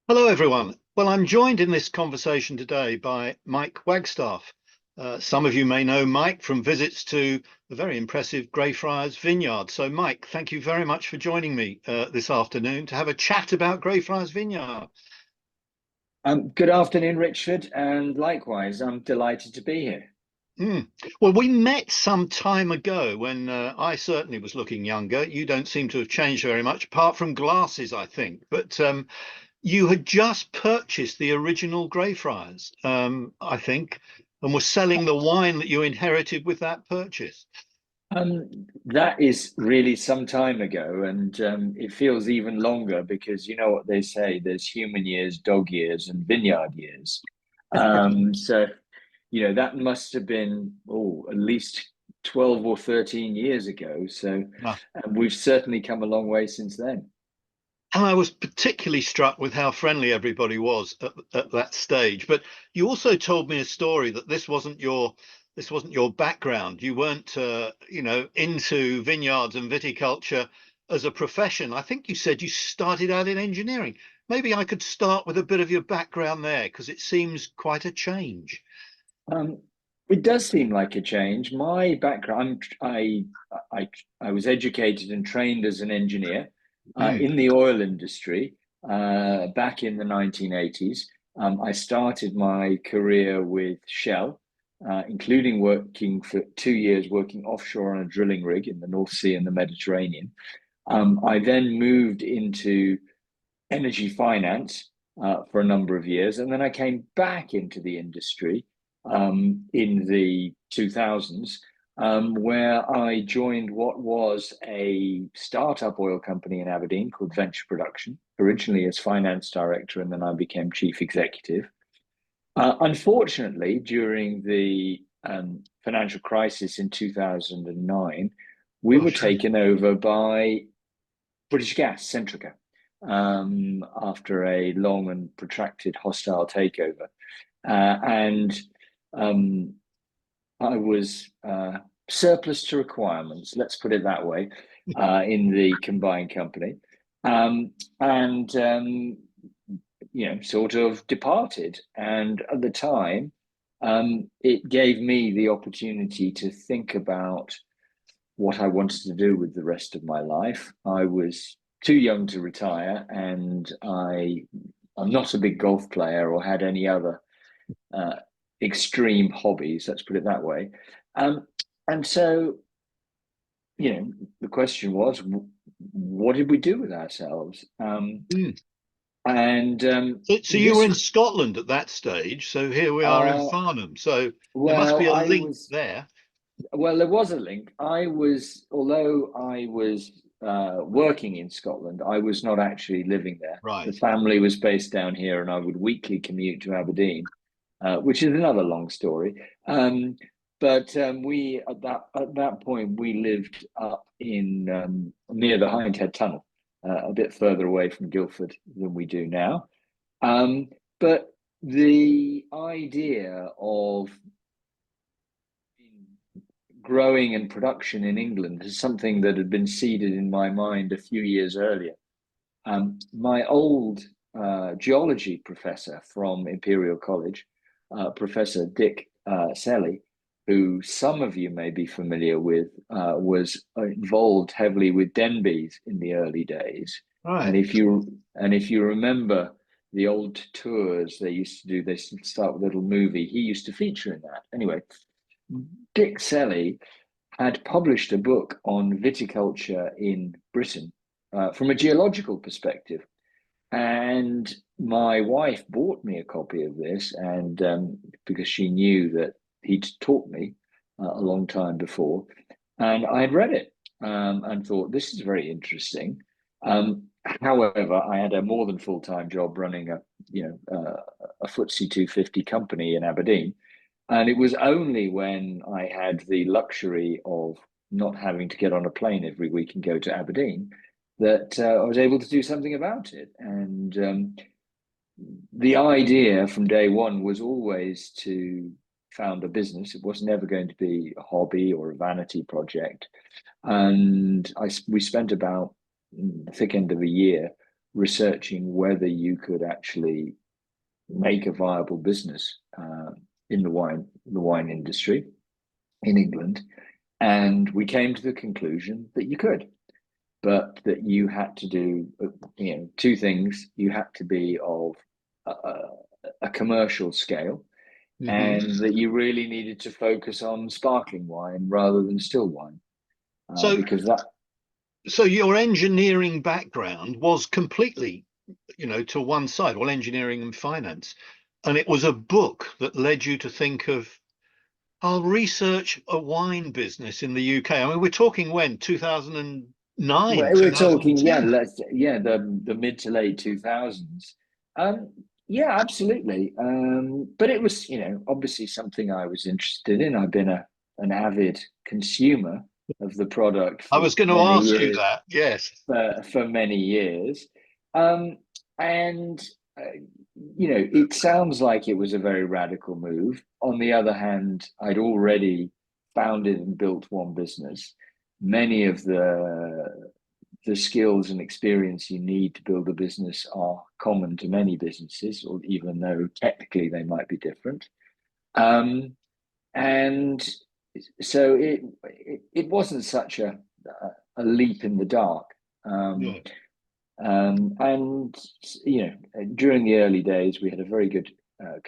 Hello, everyone. Well, I'm joined in this conversation today by Mike Wagstaff. Some of you may know Mike from visits to the very impressive Greyfriars Vineyard. So, Mike, thank you very much for joining me this afternoon to have a chat about Greyfriars Vineyard. Good afternoon, Richard, and likewise, I'm delighted to be here. Mm. Well, we met some time ago when I certainly was looking younger. You don't seem to have changed very much, apart from glasses, I think. But you had just purchased the original Greyfriars, I think, and were selling the wine that you inherited with that purchase. That is really some time ago, and it feels even longer because you know what they say, there's human years, dog years, and vineyard years. So, that must have been, at least 12 or 13 years ago. So, Ah. we've certainly come a long way since then. And I was particularly struck with how friendly everybody was at that stage. But you also told me a story that this wasn't your background. You weren't into vineyards and viticulture as a profession. I think you said you started out in engineering. Maybe I could start with a bit of your background there because it seems quite a change. Um, it does seem like a change. My background, I was educated and trained as an engineer Mm. in the oil industry back in the 1980s. I started my career with Shell, including working for 2 years working offshore on a drilling rig in the North Sea and the Mediterranean. I then moved into energy finance for a number of years, and then I came back into the industry in the 2000s, where I joined what was a startup oil company in Aberdeen called Venture Production, originally as finance director, and then I became chief executive. Unfortunately, during the financial crisis in 2009, we were Gosh. taken over by British Gas, Centrica, after a long and protracted hostile takeover. And I was surplus to requirements, let's put it that way, in the combined company. And sort of departed. And at the time, it gave me the opportunity to think about what I wanted to do with the rest of my life. I was too young to retire, and I'm not a big golf player or had any other uh, extreme hobbies. Let's put it that way. Um, and so, the question was, what did we do with ourselves? Mm. And So you were this, in Scotland at that stage. So here we are in uh, Farnham. So there must well, be a I link was there. Well, there was a link. Although I was working in Scotland, I was not actually living there. The Right. family was based down here, and I would weekly commute to Aberdeen, which is another long story. But we at that point we lived up in near the Hindhead Tunnel, a bit further away from Guildford than we do now. Um, but the idea of growing and production in England is something that had been seeded in my mind a few years earlier. My old geology professor from Imperial College, Professor Dick Selly, who some of you may be familiar with, was involved heavily with Denbies in the early days. And Right. if you remember the old tours they used to do, they start with a little movie. He used to feature in that. Anyway, Dick Selly had published a book on viticulture in Britain from a geological perspective. And my wife bought me a copy of this, and because she knew that he'd taught me a long time before, and I had read it and thought this is very interesting. However, I had a more than full-time job running a FTSE 250 company in Aberdeen, and it was only when I had the luxury of not having to get on a plane every week and go to Aberdeen that I was able to do something about it. And the idea from day one was always to found a business. It was never going to be a hobby or a vanity project. And we spent about the thick end of a year researching whether you could actually make a viable business in the wine industry in England. And we came to the conclusion that you could, but that you had to do, two things. You had to be of a commercial scale, and that you really needed to focus on sparkling wine rather than still wine. So your engineering background was completely, to one side, well, engineering and finance. And it was a book that led you to think of, I'll research a wine business in the UK. I mean, we're talking when? 2009, well, we're talking, 2010. The mid to late 2000s. Yeah, absolutely. But it was, obviously something I was interested in. I've been an avid consumer of the product I for was going to many ask you years, that. Yes. for many years. And it sounds like it was a very radical move. On the other hand, I'd already founded and built one business. Many of the skills and experience you need to build a business are common to many businesses, or even though technically they might be different. And so it wasn't such a leap in the dark. Yeah. And during the early days, we had a very good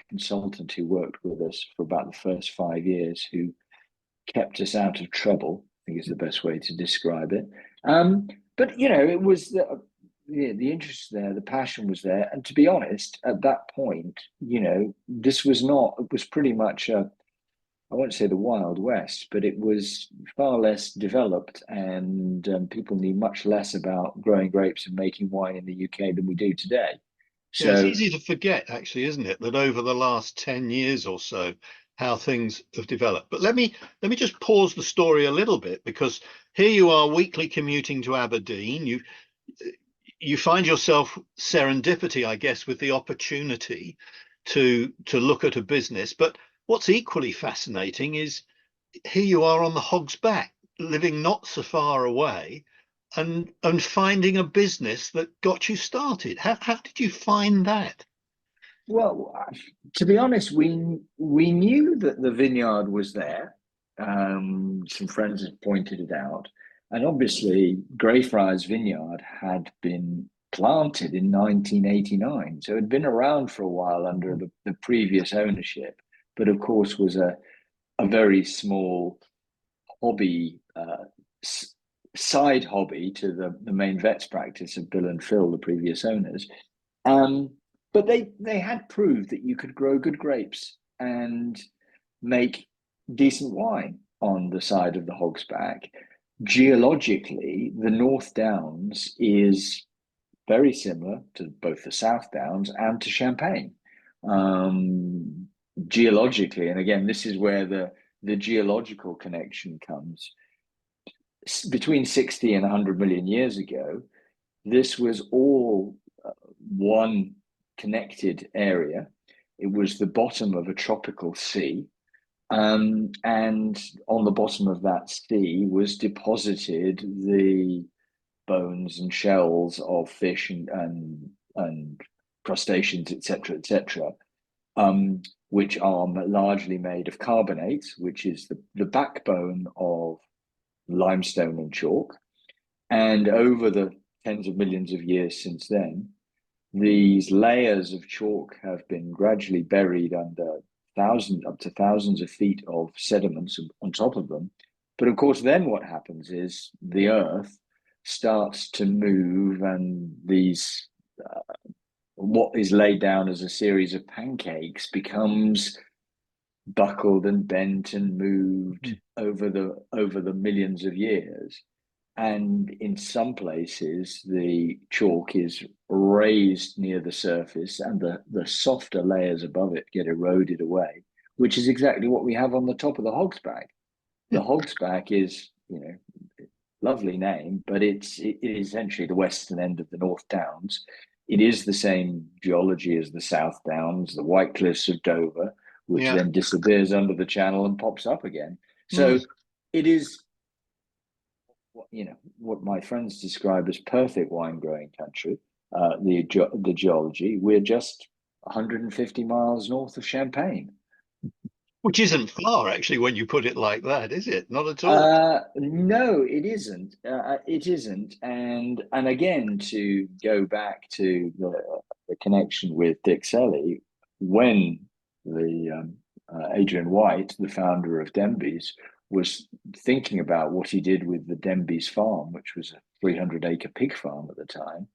consultant who worked with us for about the first 5 years, who kept us out of trouble, I think is the best way to describe it. But it was the interest there, the passion was there, and to be honest, at that point, this was not. It was pretty much I won't say the Wild West, but it was far less developed, and people knew much less about growing grapes and making wine in the UK than we do today. Yeah, it's So, easy to forget, actually, isn't it, that over the last 10 years or so, how things have developed. But let me just pause the story a little bit, because here you are weekly commuting to Aberdeen. You find yourself serendipity, I guess, with the opportunity to look at a business. But what's equally fascinating is here you are on the Hogs Back, living not so far away, and finding a business that got you started. How did you find that? well, to be honest, we knew that the vineyard was there. Some friends had pointed it out, and obviously, Greyfriars Vineyard had been planted in 1989, so it had been around for a while under the previous ownership, but of course was a very small hobby, side hobby to the main vet's practice of Bill and Phil, the previous owners. But they had proved that you could grow good grapes and make decent wine on the side of the Hogs Back. Geologically, the North Downs is very similar to both the South Downs and to Champagne. Geologically, and again, this is where the geological connection comes. Between 60 and 100 million years ago, this was all one connected area. It was the bottom of a tropical sea. And on the bottom of that sea was deposited the bones and shells of fish and crustaceans, etc., which are largely made of carbonates, which is the backbone of limestone and chalk. And over the tens of millions of years since then, these layers of chalk have been gradually buried under up to thousands of feet of sediments on top of them. But of course, then what happens is the earth starts to move, and these what is laid down as a series of pancakes becomes buckled and bent and moved over the millions of years. And in some places, the chalk is raised near the surface, and the softer layers above it get eroded away, which is exactly what we have on the top of the Hogs Back. The Hogs Back is, lovely name, but it is essentially the western end of the North Downs. It is the same geology as the South Downs, the White Cliffs of Dover, which then disappears under the channel and pops up again. So it is, what my friends describe as perfect wine growing country. the geology. We're just 150 miles north of Champagne. Which isn't far, actually, when you put it like that, is it? Not at all. No, it isn't. It isn't. And again, to go back to the connection with Dick Selly, when the Adrian White, the founder of Denby's, was thinking about what he did with the Denby's farm, which was a 300-acre pig farm at the time,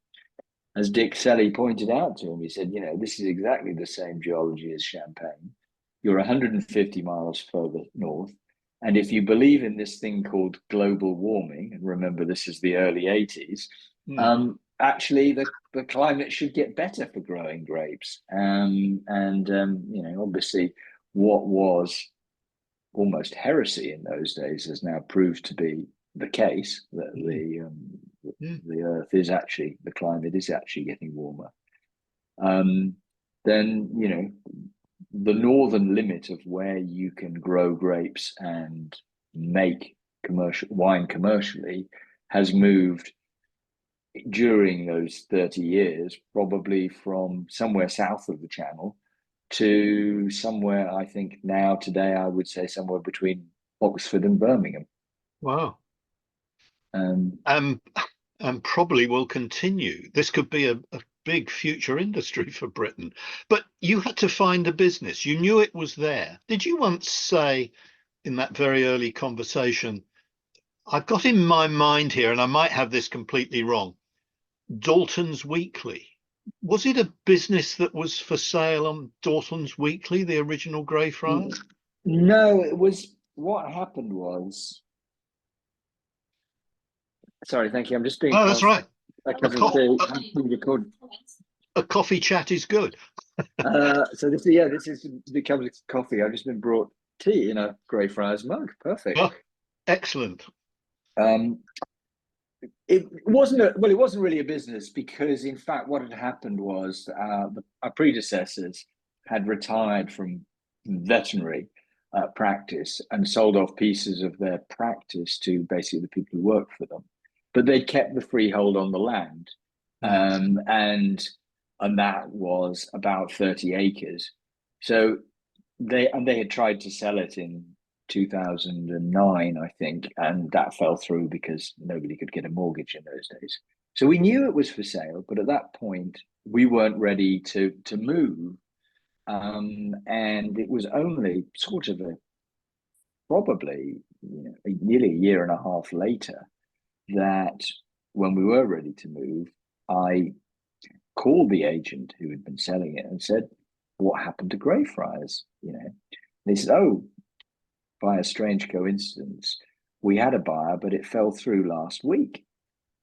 as Dick Selly pointed out to him, he said, this is exactly the same geology as Champagne. You're 150 miles further north. And if you believe in this thing called global warming, and remember this is the early 80s, actually the climate should get better for growing grapes. Obviously what was almost heresy in those days has now proved to be the case, that the earth is actually, the climate is actually getting warmer. Then, the northern limit of where you can grow grapes and make commercial wine commercially has moved during those 30 years, probably from somewhere south of the Channel to somewhere, I think now today, I would say somewhere between Oxford and Birmingham. Wow. And probably will continue. This could be a big future industry for Britain. But you had to find a business. You knew it was there. Did you once say in that very early conversation, I've got in my mind here, and I might have this completely wrong, Dalton's Weekly? Was it a business that was for sale on Dalton's Weekly, the original Greyfriars? No, it was, what happened was, sorry, thank you. I'm just being. Oh, that's right. A coffee chat is good. So this is becomes coffee. I've just been brought tea in a Greyfriars mug. Perfect. Oh, excellent. It wasn't really a business, because in fact what had happened was our predecessors had retired from veterinary practice and sold off pieces of their practice to basically the people who worked for them, but they kept the freehold on the land, and that was about 30 acres. So they had tried to sell it in 2009, I think, and that fell through because nobody could get a mortgage in those days. So we knew it was for sale, but at that point we weren't ready to move, and it was only sort of probably nearly a year and a half later that, when we were ready to move, I called the agent who had been selling it and said, "What happened to Greyfriars?" They said, "Oh, by a strange coincidence, we had a buyer, but it fell through last week."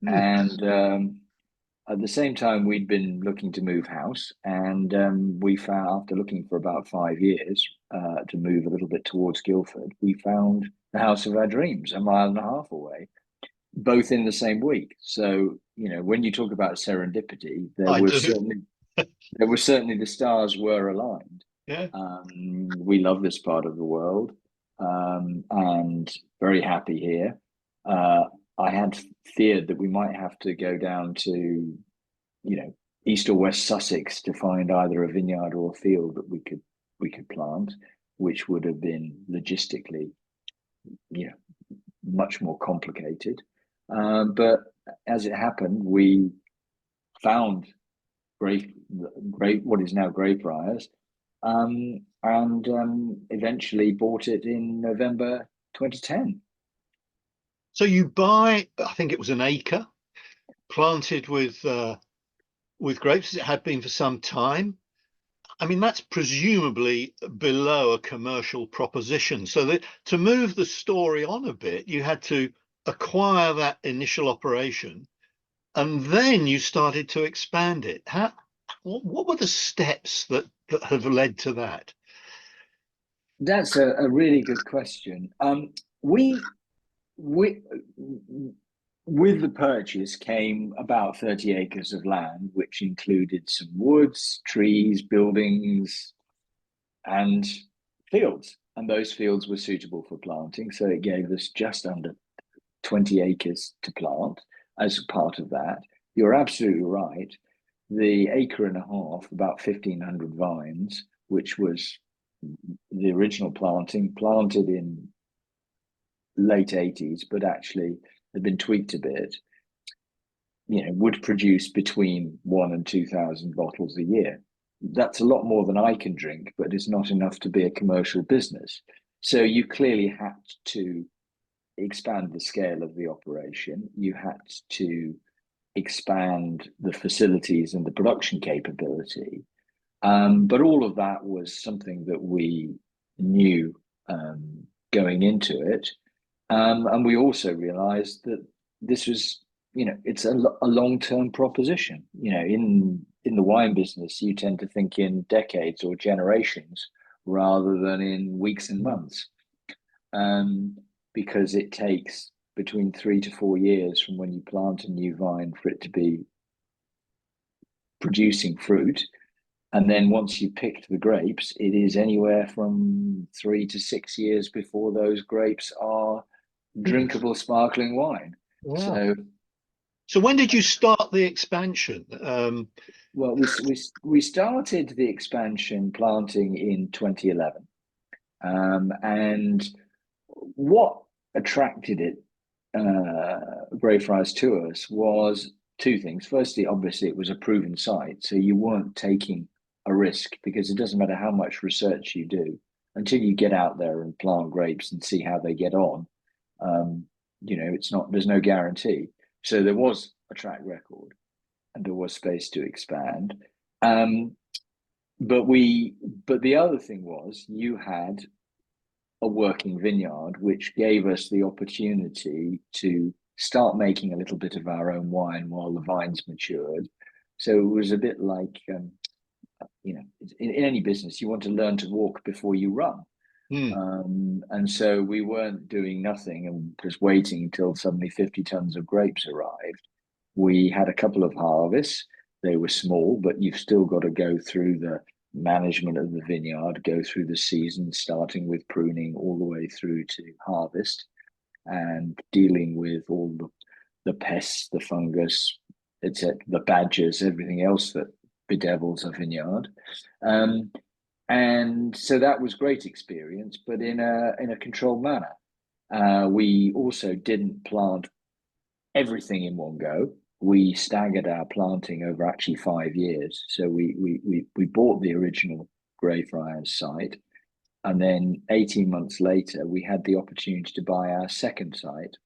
And at the same time, we'd been looking to move house, and we found, after looking for about 5 years to move a little bit towards Guildford, we found the house of our dreams a mile and a half away, both in the same week. So, when you talk about serendipity, there was certainly the stars were aligned. Yeah. We love this part of the world, and very happy here. I had feared that we might have to go down to, east or west Sussex to find either a vineyard or a field that we could plant, which would have been logistically, much more complicated. But as it happened, we found what is now Greyfriars, and eventually bought it in November 2010. So you buy, I think it was an acre, planted with grapes, as it had been for some time. I mean, that's presumably below a commercial proposition. So that to move the story on a bit, you had to acquire that initial operation, and then you started to expand it. What were the steps that have led to that? That's a really good question. We with the purchase came about 30 acres of land, which included some woods, trees, buildings, and fields. And those fields were suitable for planting. So it gave us just under 20 acres to plant as part of that. You're absolutely right. the acre and a half, about 1,500 vines, which was the original planting, planted in late 80s, but actually had been tweaked a bit, would produce between 1,000 and 2,000 bottles a year. That's a lot more than I can drink, but it's not enough to be a commercial business. So you clearly had to expand the scale of the operation. You had to expand the facilities and the production capability. But all of that was something that we knew going into it. And we also realized that this was, it's a long-term proposition. In the wine business, you tend to think in decades or generations rather than in weeks and months, because it takes between 3 to 4 years from when you plant a new vine for it to be producing fruit. And then once you picked the grapes, it is anywhere from 3 to 6 years before those grapes are drinkable sparkling wine. Wow. So when did you start the expansion? Well, we started the expansion planting in 2011. And what attracted it, Greyfriars to us, was two things. Firstly, obviously, it was a proven site, so you weren't taking a risk, because it doesn't matter how much research you do until you get out there and plant grapes and see how they get on. There's no guarantee. So there was a track record, and there was space to expand. But the other thing was, you had a working vineyard, which gave us the opportunity to start making a little bit of our own wine while the vines matured. So it was a bit like, in any business, you want to learn to walk before you run. And so we weren't doing nothing and just waiting until suddenly 50 tons of grapes arrived. We had a couple of harvests. They were small, but you've still got to go through the management of the vineyard, go through the season, starting with pruning all the way through to harvest, and dealing with all the pests, the fungus, etc., the badgers, everything else that bedevils a vineyard. And so that was great experience, but in a controlled manner. We also didn't plant everything in one go. We staggered our planting over actually 5 years. So we bought the original Greyfriars site, and then 18 months later, we had the opportunity to buy our second site,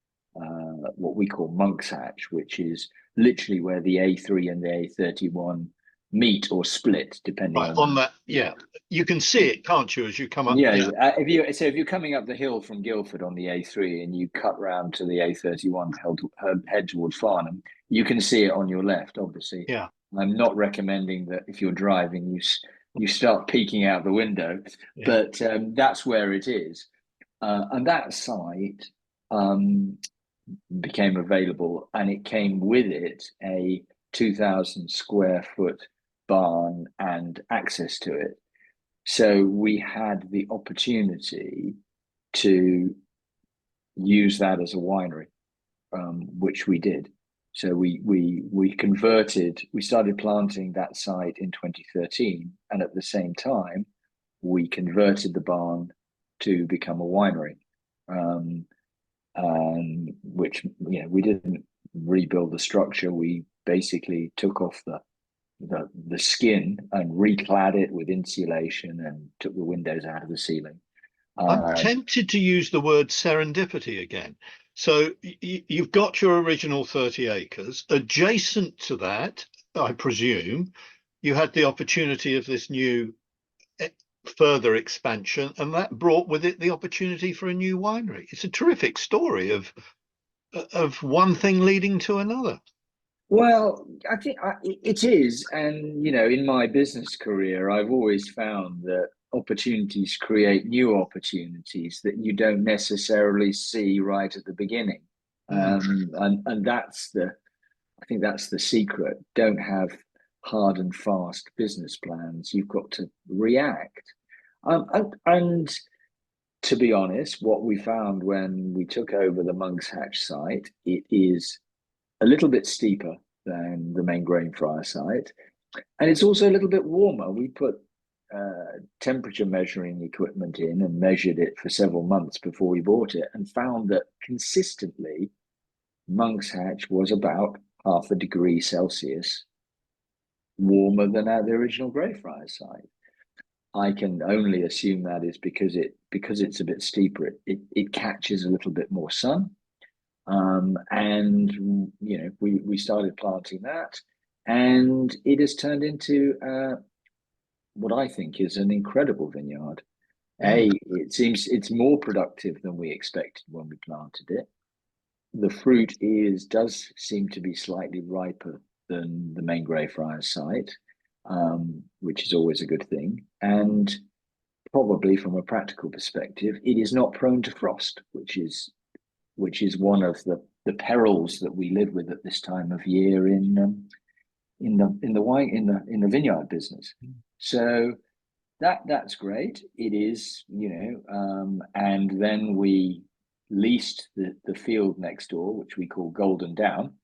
what we call Monk's Hatch, which is literally where the A3 and the A31 meet or split, depending on that. Yeah, you can see it, can't you, as you come up? Yeah. If you're coming up the hill from Guildford on the A3 and you cut round to the A31, head towards Farnham, you can see it on your left. Obviously, yeah. I'm not recommending that if you're driving, you start peeking out the window, but that's where it is, and that site became available, and it came with it a 2,000 square foot barn and access to it. So we had the opportunity to use that as a winery, which we did. So we converted. We started planting that site in 2013, and at the same time, we converted the barn to become a winery. Which we didn't rebuild the structure. We basically took off the skin and reclad it with insulation and took the windows out of the ceiling. I'm tempted to use the word serendipity again. So you've got your original 30 acres. Adjacent to that, I presume, you had the opportunity of this new further expansion, and that brought with it the opportunity for a new winery. It's a terrific story of one thing leading to another. Well, I think it is. And, in my business career, I've always found that opportunities create new opportunities that you don't necessarily see right at the beginning. And I think that's the secret. Don't have hard and fast business plans. You've got to react. And to be honest, what we found when we took over the Monk's Hatch site, it is a little bit steeper than the main Greyfriars site. And it's also a little bit warmer. We put temperature measuring equipment in and measured it for several months before we bought it, and found that consistently Monk's Hatch was about half a degree Celsius warmer than the original Greyfriars site. I can only assume that is because it's a bit steeper. It catches a little bit more sun, and we started planting that, and it has turned into what I think is an incredible vineyard. It seems it's more productive than we expected when we planted it. The fruit does seem to be slightly riper than the main Greyfriars site, which is always a good thing. And probably from a practical perspective, it is not prone to frost, which is one of the perils that we live with at this time of year in the vineyard business. So that's great. It is, and then we leased the field next door, which we call Golden Down,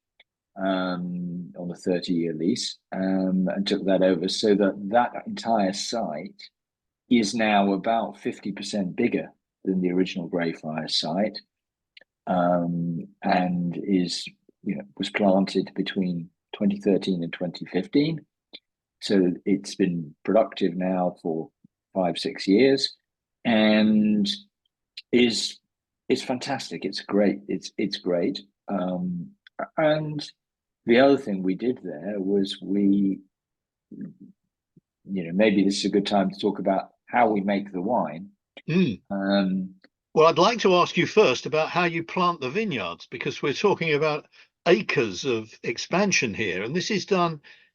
on a 30-year lease, and took that over, so that entire site is now about 50% bigger than the original Greyfriars site, and was planted between 2013 and 2015. So it's been productive now for 5-6 years, and is fantastic. It's great. It's great. And the other thing we did there was maybe this is a good time to talk about how we make the wine. Well, I'd like to ask you first about how you plant the vineyards, because we're talking about acres of expansion here, and this is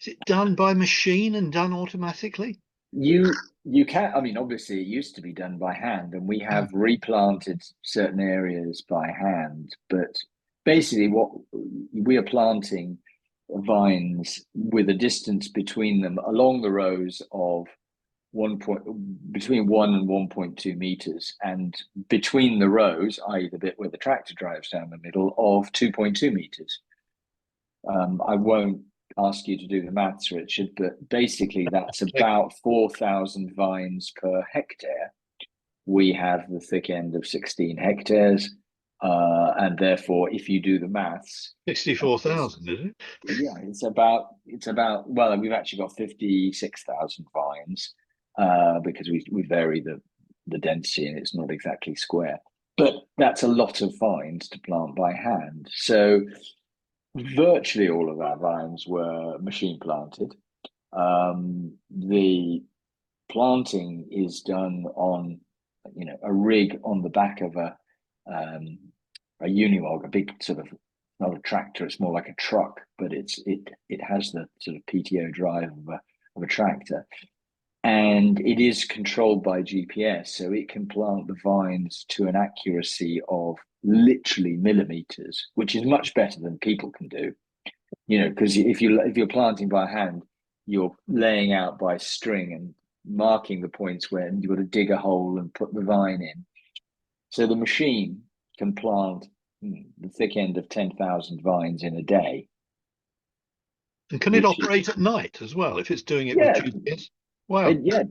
it done by machine and done automatically? You can, I mean, obviously it used to be done by hand, and we have replanted certain areas by hand, but basically what we are planting vines with a distance between them along the rows of between 1 and 1.2 meters, and between the rows, i.e. the bit where the tractor drives down the middle, of 2.2 meters. I won't ask you to do the maths, Richard, but basically that's about 4,000 vines per hectare. We have the thick end of 16 hectares, and therefore, if you do the maths, 64,000, is it? Yeah, it's about. Well, we've actually got 56,000 vines, because we vary the density, and it's not exactly square. But that's a lot of vines to plant by hand. So virtually all of our vines were machine planted. The planting is done on, a rig on the back of a Unimog, a big sort of, not a tractor, it's more like a truck, but it has the sort of PTO drive of a tractor, and it is controlled by GPS, so it can plant the vines to an accuracy of literally millimeters, which is much better than people can do. Because if you're planting by hand, you're laying out by string and marking the points where you've got to dig a hole and put the vine in. So the machine can plant the thick end of 10,000 vines in a day. And can it operate at night as well if it's doing it with GPS? Wow. Yeah.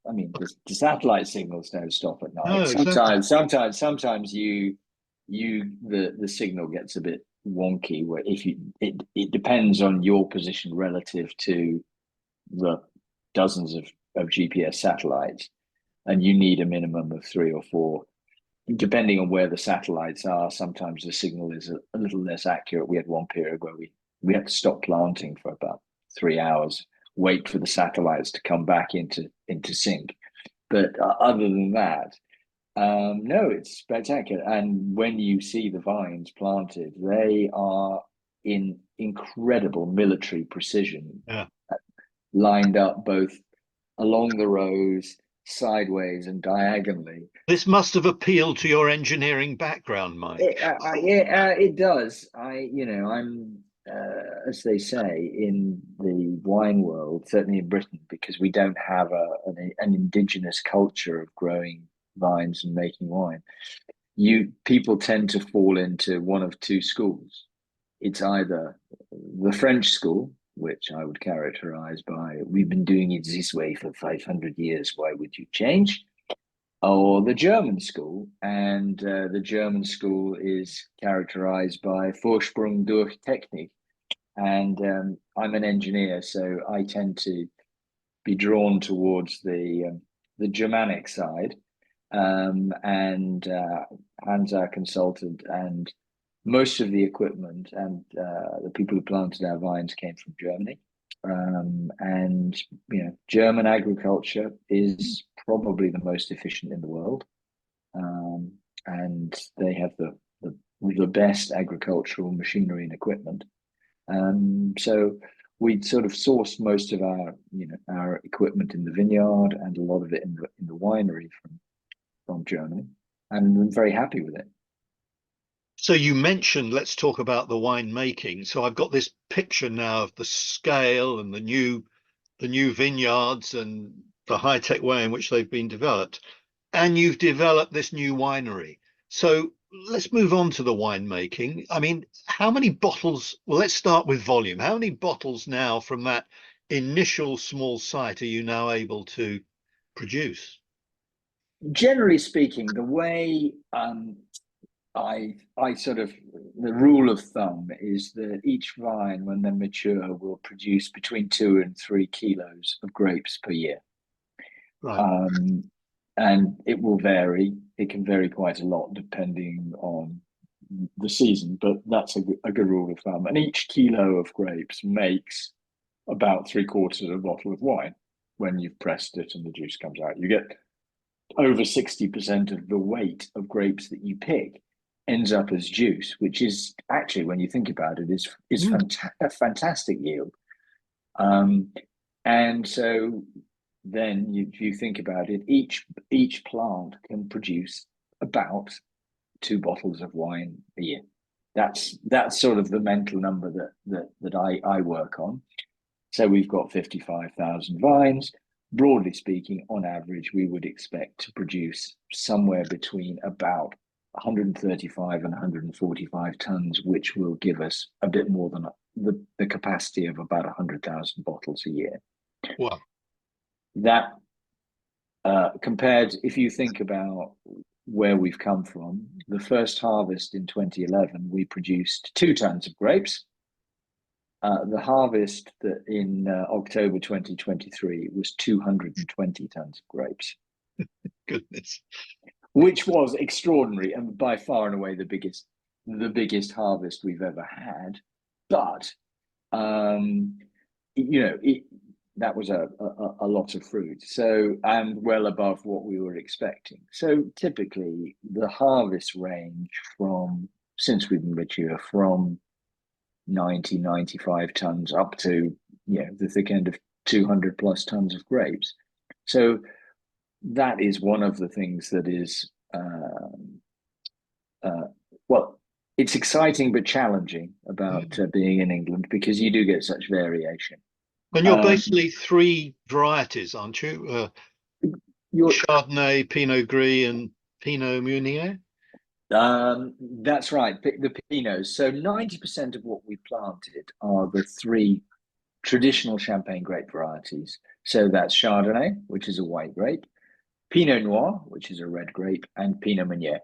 I mean, the satellite signals don't stop at night. No, exactly. Sometimes the signal gets a bit wonky, where it depends on your position relative to the dozens of GPS satellites, and you need a minimum of 3 or 4. Depending on where the satellites are, sometimes the signal is a little less accurate. We had one period where we had to stop planting for about 3 hours, wait for the satellites to come back into sync. But other than that, no, it's spectacular. And when you see the vines planted, they are in incredible military precision, lined up both along the rows, sideways and diagonally. This must have appealed to your engineering background, Mike. It does. I'm as they say in the wine world, certainly in Britain, because we don't have an indigenous culture of growing vines and making wine. People tend to fall into one of two schools. It's either the French school, which I would characterize by, we've been doing it this way for 500 years, why would you change? Or the German school, and the German school is characterized by Vorsprung durch Technik. And I'm an engineer, so I tend to be drawn towards the Germanic side. And Hans, our consultant, and most of the equipment and the people who planted our vines came from Germany. And German agriculture is probably the most efficient in the world, and they have the best agricultural machinery and equipment. So we sort of sourced most of our equipment in the vineyard and a lot of it in the winery from Germany, and I'm very happy with it. So you mentioned, let's talk about the wine making. So I've got this picture now of the scale and the new vineyards and the high-tech way in which they've been developed. And you've developed this new winery. So let's move on to the winemaking. I mean, how many bottles? Well, let's start with volume. How many bottles now from that initial small site are you now able to produce? Generally speaking, the way I sort of, the rule of thumb is that each vine, when they're mature, will produce between 2 and 3 kilos of grapes per year. Right. And it will vary. It can vary quite a lot depending on the season, but that's a good rule of thumb. And each kilo of grapes makes about 3/4 of a bottle of wine when you've pressed it and the juice comes out. You get over 60% of the weight of grapes that you pick ends up as juice, which is actually, when you think about it, is a fantastic yield. And so then you think about it, each plant can produce about 2 bottles of wine a year. That's sort of the mental number that I work on. So we've got 55,000 vines. Broadly speaking, on average, we would expect to produce somewhere between about 135 and 145 tons, which will give us a bit more than the capacity of about 100,000 bottles a year. Wow. That compared, if you think about where we've come from, the first harvest in 2011, we produced 2 tons of grapes. The harvest that in October 2023 was 220 tons of grapes. Goodness. Which was extraordinary and by far and away the biggest harvest we've ever had. But that was a lot of fruit. So, and well above what we were expecting. So typically the harvest range since we've been mature, from 95 tons up to the thick end of 200 plus tons of grapes. So that is one of the things that is well, it's exciting but challenging about being in England, because you do get such variation. And you're basically 3 varieties, aren't you? Chardonnay, Pinot Gris, and Pinot Meunier. That's right, the Pinots. So 90% of what we planted are the 3 traditional Champagne grape varieties. So that's Chardonnay, which is a white grape, Pinot Noir, which is a red grape, and Pinot Meunier.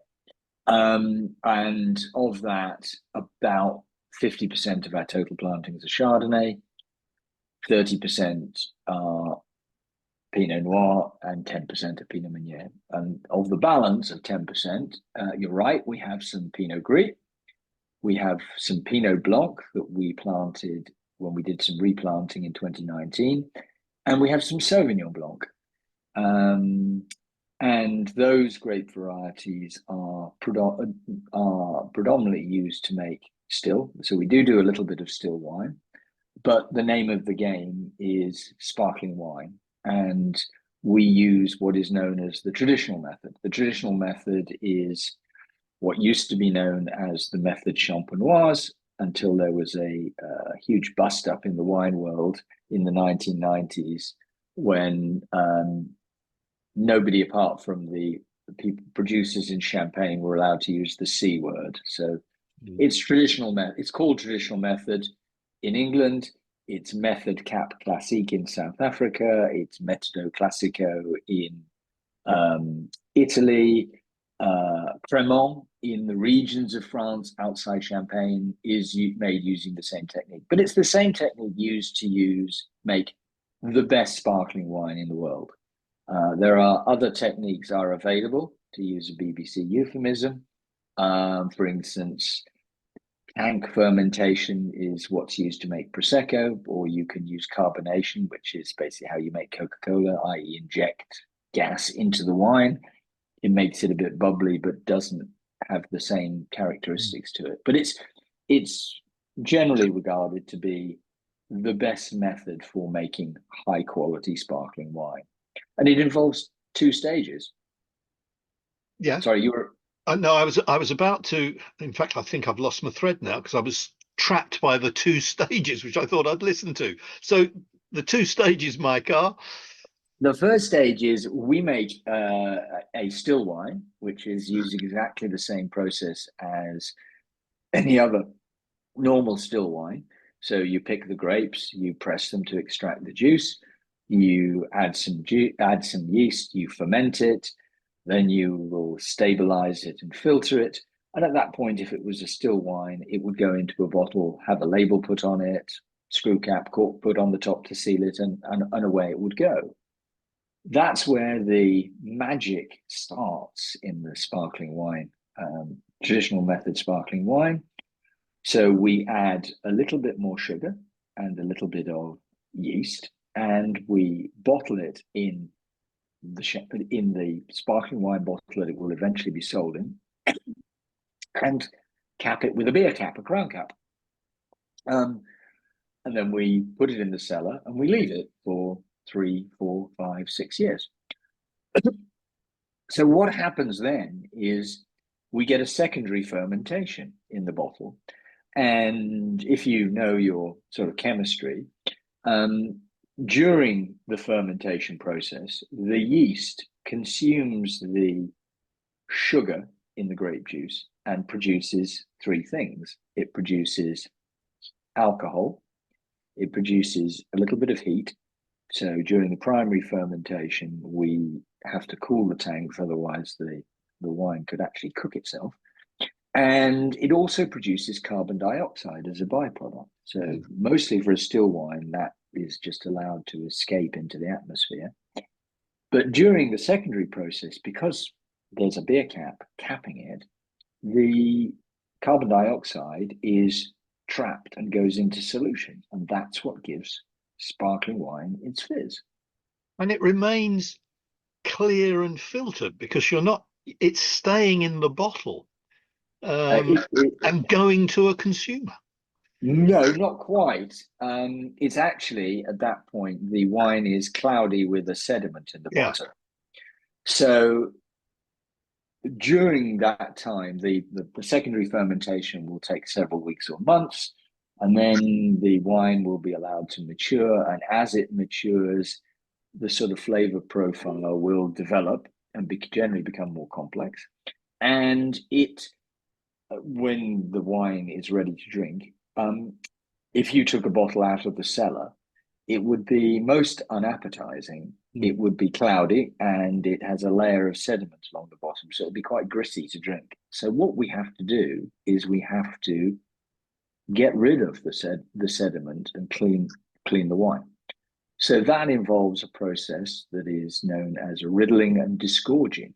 And of that, about 50% of our total plantings are Chardonnay, 30% are Pinot Noir, and 10% are Pinot Meunier. And of the balance of 10%, you're right, we have some Pinot Gris, we have some Pinot Blanc that we planted when we did some replanting in 2019, and we have some Sauvignon Blanc. And those grape varieties are predominantly used to make still. So we do a little bit of still wine, but the name of the game is sparkling wine. And we use what is known as the traditional method. The traditional method is what used to be known as the method champenoise, until there was a huge bust up in the wine world in the 1990s, when nobody apart from the people producers in Champagne were allowed to use the C word. So it's traditional method. It's called traditional method in England. It's Method Cap Classique in South Africa. It's Metodo Classico in Italy. Cremant in the regions of France outside Champagne is made using the same technique. But it's the same technique used to make the best sparkling wine in the world. There are other techniques are available, to use a BBC euphemism. For instance, tank fermentation is what's used to make Prosecco, or you can use carbonation, which is basically how you make Coca-Cola, i.e. inject gas into the wine. It makes it a bit bubbly, but doesn't have the same characteristics to it. But it's generally regarded to be the best method for making high quality sparkling wine. And it involves 2 stages. Yeah. Sorry, you were... No, I was about to. In fact, I think I've lost my thread now because I was trapped by the 2 stages, which I thought I'd listen to. So the 2 stages, Mike, are. The first stage is we make a still wine, which is using exactly the same process as any other normal still wine. So you pick the grapes, you press them to extract the juice, you add some yeast, you ferment it, then you will stabilize it and filter it. And at that point, if it was a still wine, it would go into a bottle, have a label put on it, screw cap, cork put on the top to seal it, and away it would go. That's where the magic starts in the sparkling wine, traditional method sparkling wine. So we add a little bit more sugar and a little bit of yeast, and we bottle it in the sparkling wine bottle that it will eventually be sold in, and cap it with a beer cap, a crown cap. And then we put it in the cellar and we leave it for 3, 4, 5, 6 years. So what happens then is we get a secondary fermentation in the bottle. And if you know your sort of chemistry, during the fermentation process, the yeast consumes the sugar in the grape juice and produces 3 things. It produces alcohol, it produces a little bit of heat. So during the primary fermentation, we have to cool the tanks, otherwise the wine could actually cook itself. And it also produces carbon dioxide as a byproduct. So mostly for a still wine, that is just allowed to escape into the atmosphere. But during the secondary process, because there's a beer cap capping it, the carbon dioxide is trapped and goes into solution. And that's what gives sparkling wine its fizz. And it remains clear and filtered because it's staying in the bottle and going to a consumer. No, not quite. It's actually, at that point, the wine is cloudy with a sediment in the bottom. So during that time, the secondary fermentation will take several weeks or months, and then the wine will be allowed to mature. And as it matures, the sort of flavor profile will develop and generally become more complex. And when the wine is ready to drink, if you took a bottle out of the cellar, it would be most unappetizing. It would be cloudy and it has a layer of sediment along the bottom, so it'd be quite gritty to drink. So what we have to do is we have to get rid of the sediment and clean the wine. So that involves a process that is known as riddling and disgorging.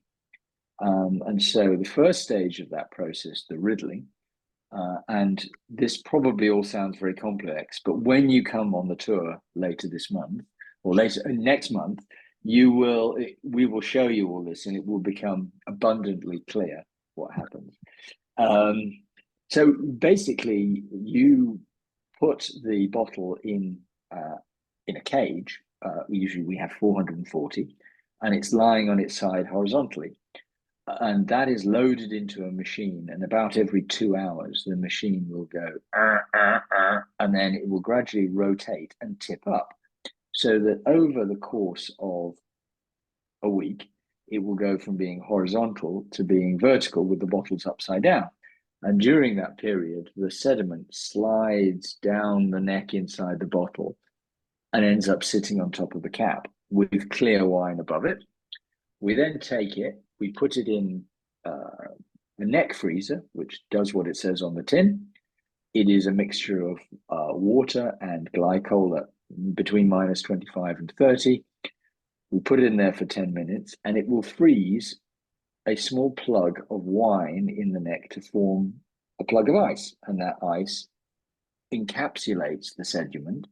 And so the first stage of that process, the riddling, and this probably all sounds very complex, but when you come on the tour later this month or next month, we will show you all this and it will become abundantly clear what happens. So basically you put the bottle in a cage. Usually we have 440 and it's lying on its side horizontally. And that is loaded into a machine, and about every 2 hours, the machine will go, and then it will gradually rotate and tip up, so that over the course of a week, it will go from being horizontal to being vertical with the bottles upside down. And during that period, the sediment slides down the neck inside the bottle and ends up sitting on top of the cap with clear wine above it. We then take it, we put it in a neck freezer, which does what it says on the tin. It is a mixture of water and glycol at between minus 25 and 30. We put it in there for 10 minutes and it will freeze a small plug of wine in the neck to form a plug of ice. And that ice encapsulates the sediment.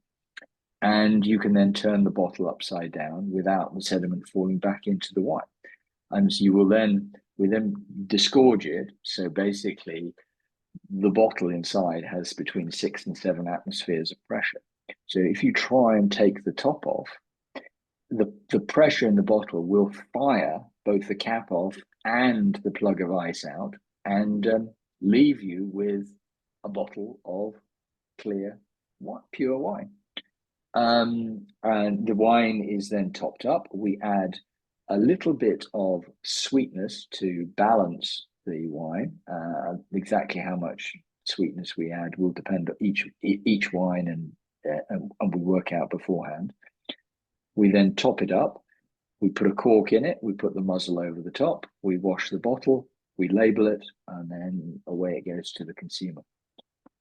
And you can then turn the bottle upside down without the sediment falling back into the wine. And so we then disgorge it. So basically, the bottle inside has between 6 and 7 atmospheres of pressure. So if you try and take the top off, the pressure in the bottle will fire both the cap off and the plug of ice out and leave you with a bottle of clear, pure wine. And the wine is then topped up. We add a little bit of sweetness to balance the wine. Exactly how much sweetness we add will depend on each wine, and we work out beforehand. We then top it up. We put a cork in it. We put the muzzle over the top. We wash the bottle. We label it, and then away it goes to the consumer.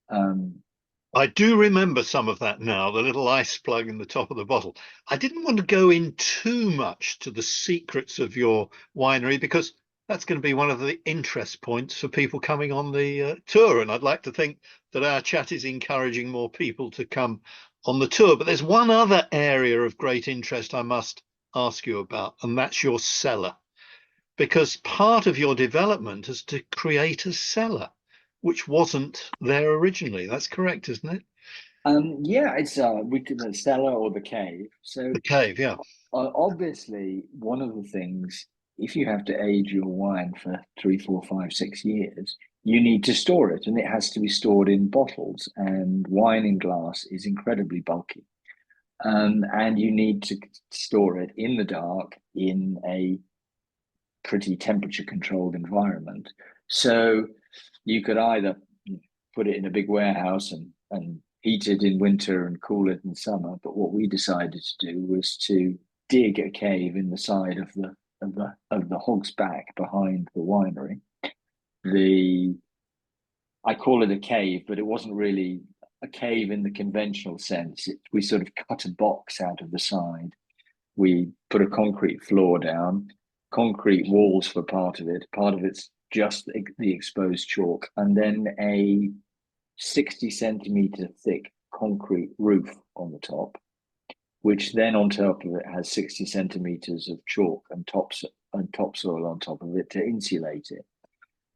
I do remember some of that now, the little ice plug in the top of the bottle. I didn't want to go in too much to the secrets of your winery because that's going to be one of the interest points for people coming on the tour. And I'd like to think that our chat is encouraging more people to come on the tour. But there's one other area of great interest I must ask you about, and that's your cellar. Because part of your development is to create a cellar, which wasn't there originally. That's correct, isn't it? Yeah, it's we call the cellar or the cave. So The cave, yeah. obviously, one of the things, if you have to age your wine for 3, 4, 5, 6 years, you need to store it, and it has to be stored in bottles. And wine in glass is incredibly bulky, and you need to store it in the dark in a pretty temperature-controlled environment. So you could either put it in a big warehouse and heat it in winter and cool it in summer. But what we decided to do was to dig a cave in the side of the Hogs Back behind the winery. I call it a cave, but it wasn't really a cave in the conventional sense. We sort of cut a box out of the side. We put a concrete floor down, concrete walls for part of it. Part of it's just the exposed chalk, and then a 60 centimeter thick concrete roof on the top, which then on top of it has 60 centimeters of chalk and topsoil on top of it to insulate it.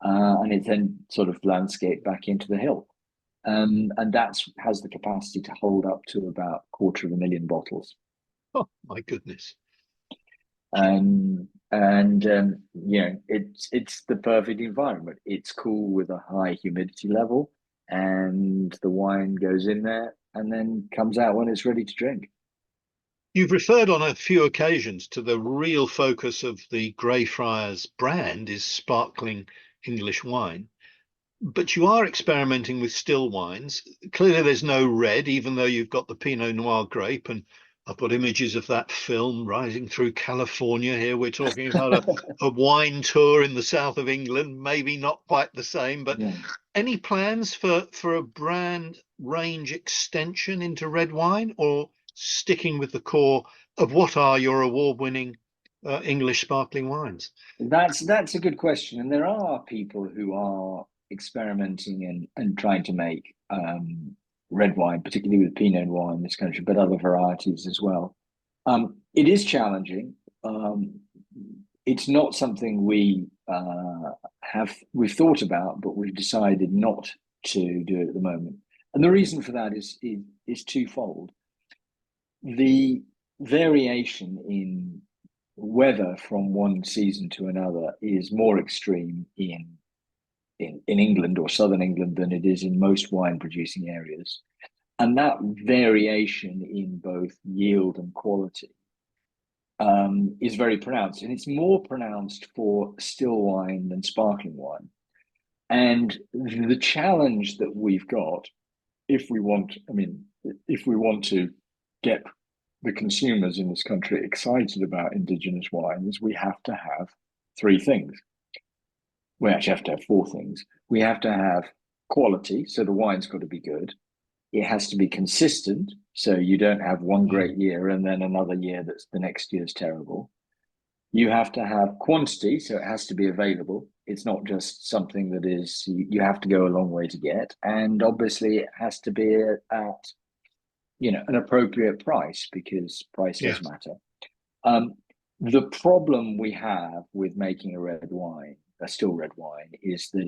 And it then sort of landscaped back into the hill. And that has the capacity to hold up to about 250,000 bottles. Oh, my goodness. It's the perfect environment. It's cool with a high humidity level, and the wine goes in there and then comes out when it's ready to drink. You've referred on a few occasions to the real focus of the Greyfriars brand is sparkling English wine, but you are experimenting with still wines. Clearly there's no red, even though you've got the Pinot Noir grape, and I've got images of that film Rising Through California here. We're talking about a wine tour in the south of England, maybe not quite the same, but yeah. Any plans for a brand range extension into red wine, or sticking with the core of what are your award-winning English sparkling wines? That's a good question. And there are people who are experimenting and trying to make red wine, particularly with Pinot Noir in this country, but other varieties as well. It is challenging. It's not something we've thought about, but we've decided not to do it at the moment. And the reason for that is twofold. The variation in weather from one season to another is more extreme in England or southern England than it is in most wine producing areas. And that variation in both yield and quality is very pronounced, and it's more pronounced for still wine than sparkling wine. And the challenge that we've got, if we want to get the consumers in this country excited about indigenous wine, is we have to have three things. We actually have to have four things. We have to have quality, so the wine's got to be good. It has to be consistent, so you don't have one great year and then another year that's the next year's terrible. You have to have quantity, so it has to be available. It's not just something that is you have to go a long way to get. And obviously it has to be at an appropriate price, because price does matter. The problem we have with making a still red wine, is that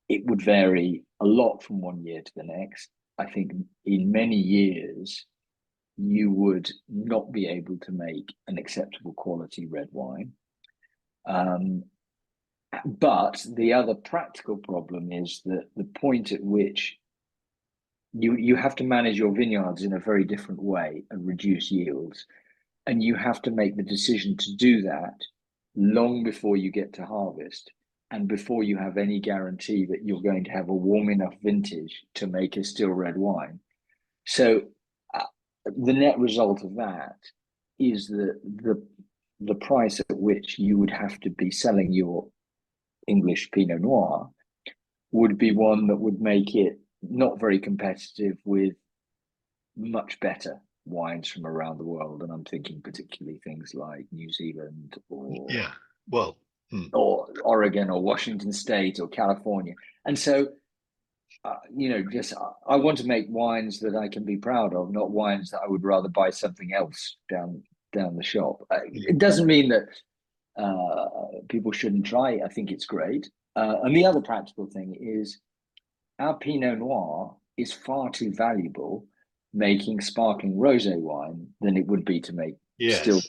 it would vary a lot from one year to the next. I think in many years, you would not be able to make an acceptable quality red wine. But the other practical problem is that the point at which you have to manage your vineyards in a very different way and reduce yields. And you have to make the decision to do that long before you get to harvest, and before you have any guarantee that you're going to have a warm enough vintage to make a still red wine. So the net result of that is that the price at which you would have to be selling your English Pinot Noir would be one that would make it not very competitive with much better wines from around the world. And I'm thinking particularly things like New Zealand or Oregon or Washington State or California. And so I want to make wines that I can be proud of, not wines that I would rather buy something else down the shop. It doesn't mean that people shouldn't try it. I think it's great. And the other practical thing is our Pinot Noir is far too valuable making sparkling rosé wine than it would be to make still.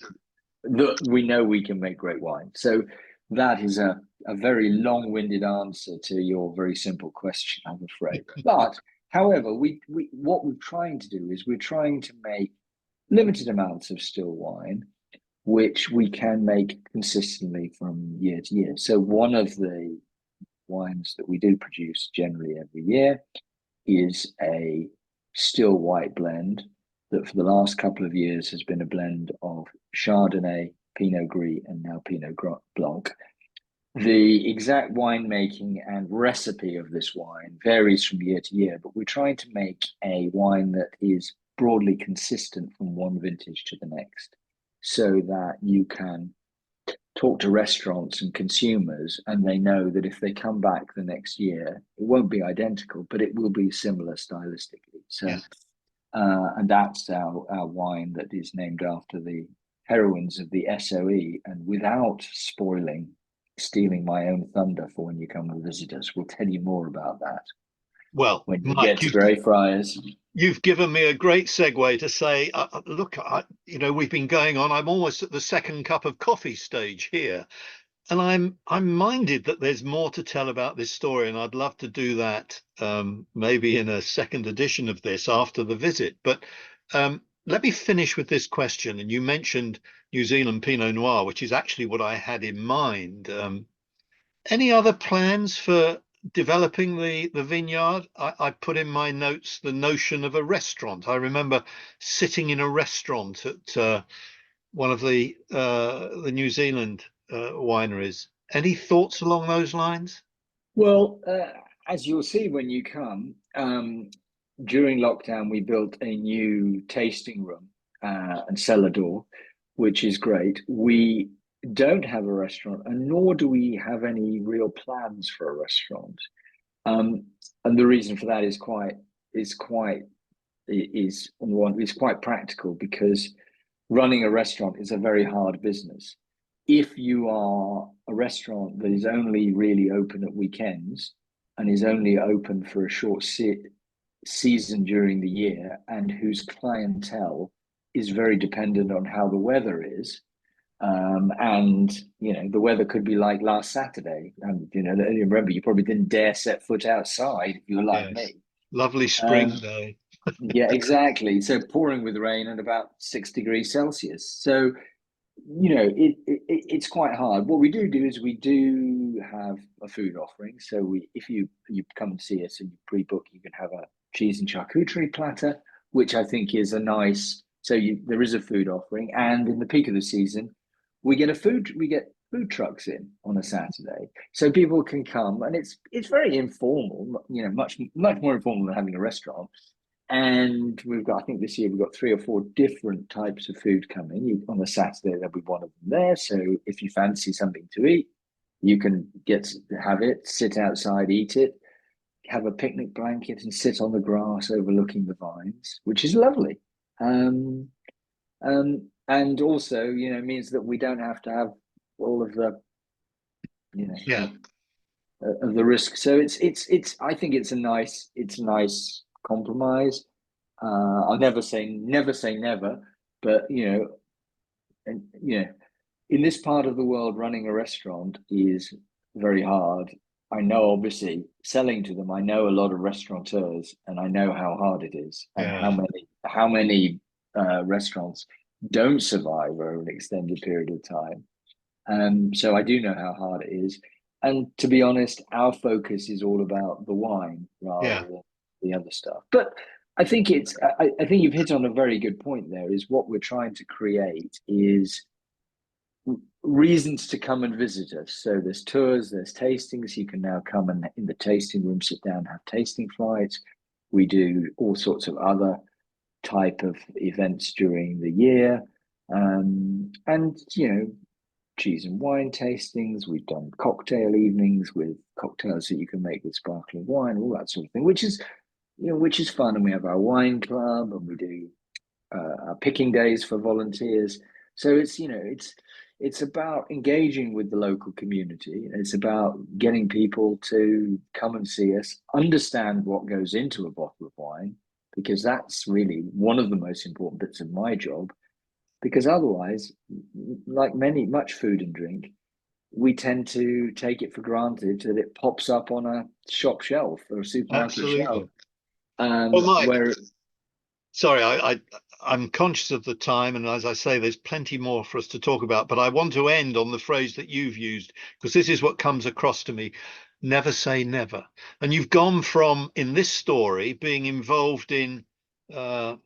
We know we can make great wine. So that is a very long-winded answer to your very simple question, I'm afraid. But however, what we're trying to do is we're trying to make limited amounts of still wine, which we can make consistently from year to year. So one of the wines that we do produce generally every year is a still white blend that for the last couple of years has been a blend of Chardonnay, Pinot Gris, and now Pinot Blanc. The exact winemaking and recipe of this wine varies from year to year, but we're trying to make a wine that is broadly consistent from one vintage to the next, so that you can talk to restaurants and consumers and they know that if they come back the next year, it won't be identical, but it will be similar stylistically. So, and that's our wine that is named after the heroines of the SOE. And without stealing my own thunder for when you come and visit us, we'll tell you more about that. Well, when you Mike, get to Greyfriars. You've given me a great segue to say, look, we've been going on. I'm almost at the second cup of coffee stage here, and I'm minded that there's more to tell about this story, and I'd love to do that maybe in a second edition of this after the visit. But let me finish with this question. And you mentioned New Zealand Pinot Noir, which is actually what I had in mind. Any other plans for developing the vineyard? I put in my notes the notion of a restaurant. I remember sitting in a restaurant at one of the New Zealand wineries. Any thoughts along those lines? Well, as you'll see when you come, during lockdown, we built a new tasting room and cellar door, which is great. We don't have a restaurant, and nor do we have any real plans for a restaurant. And the reason for that is quite practical, because running a restaurant is a very hard business. If you are a restaurant that is only really open at weekends and is only open for a short season during the year, and whose clientele is very dependent on how the weather is, and the weather could be like last Saturday, and remember, you probably didn't dare set foot outside if you were like me. Lovely spring day. Yeah, exactly. So pouring with rain and about 6 degrees Celsius. So it's quite hard. What we do is we do have a food offering. So if you come and see us and you pre-book, you can have a cheese and charcuterie platter, which I think is a nice. So there is a food offering, and in the peak of the season, we get food trucks in on a Saturday, so people can come, and it's very informal. Much more informal than having a restaurant. And I think this year we've got 3 or 4 different types of food coming. On a Saturday, there'll be one of them there. So if you fancy something to eat, you can have it, sit outside, eat it, have a picnic blanket and sit on the grass overlooking the vines, which is lovely. And also, means that we don't have to have all of the, Yeah. of the risk. So I think it's a nice compromise. I'll never say never, but and in this part of the world, running a restaurant is very hard. I know, obviously, selling to them. I know a lot of restaurateurs, and I know how hard it is, and Yeah. how many restaurants don't survive over an extended period of time. So I do know how hard it is. And to be honest, our focus is all about the wine rather Yeah. than the other stuff. But I think I think you've hit on a very good point there, is what we're trying to create is reasons to come and visit us. So there's tours, there's tastings. You can now come and in the tasting room, sit down, have tasting flights. We do all sorts of other type of events during the year. And cheese and wine tastings. We've done cocktail evenings with cocktails that you can make with sparkling wine, all that sort of thing, which is fun. And we have our wine club, and we do our picking days for volunteers. So it's about engaging with the local community. It's about getting people to come and see us, understand what goes into a bottle of wine, because that's really one of the most important bits of my job. Because otherwise, like much food and drink, we tend to take it for granted that it pops up on a shop shelf or a supermarket shelf. Absolutely. Well, Mike, Where sorry, I'm conscious of the time, and as I say, there's plenty more for us to talk about. But I want to end on the phrase that you've used, because this is what comes across to me: never say never. And you've gone from, in this story, being involved in, in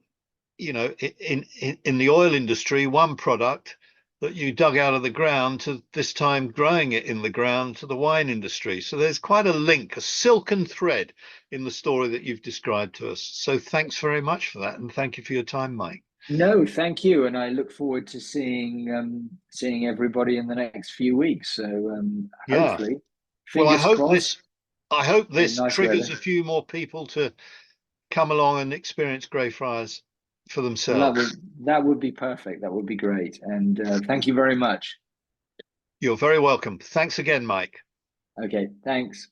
the oil industry, one product that you dug out of the ground, to this time growing it in the ground to the wine industry. So there's quite a link, a silken thread in the story that you've described to us. So thanks very much for that, and thank you for your time, Mike. No, thank you, and I look forward to seeing everybody in the next few weeks. So Yeah. hopefully, Well, fingers crossed, I hope in this nice triggers weather. a few more people to come along and experience Greyfriars for Well, themselves. that would be perfect. That would be great. And thank you very much. You're very welcome. Thanks again, Mike. Okay, thanks.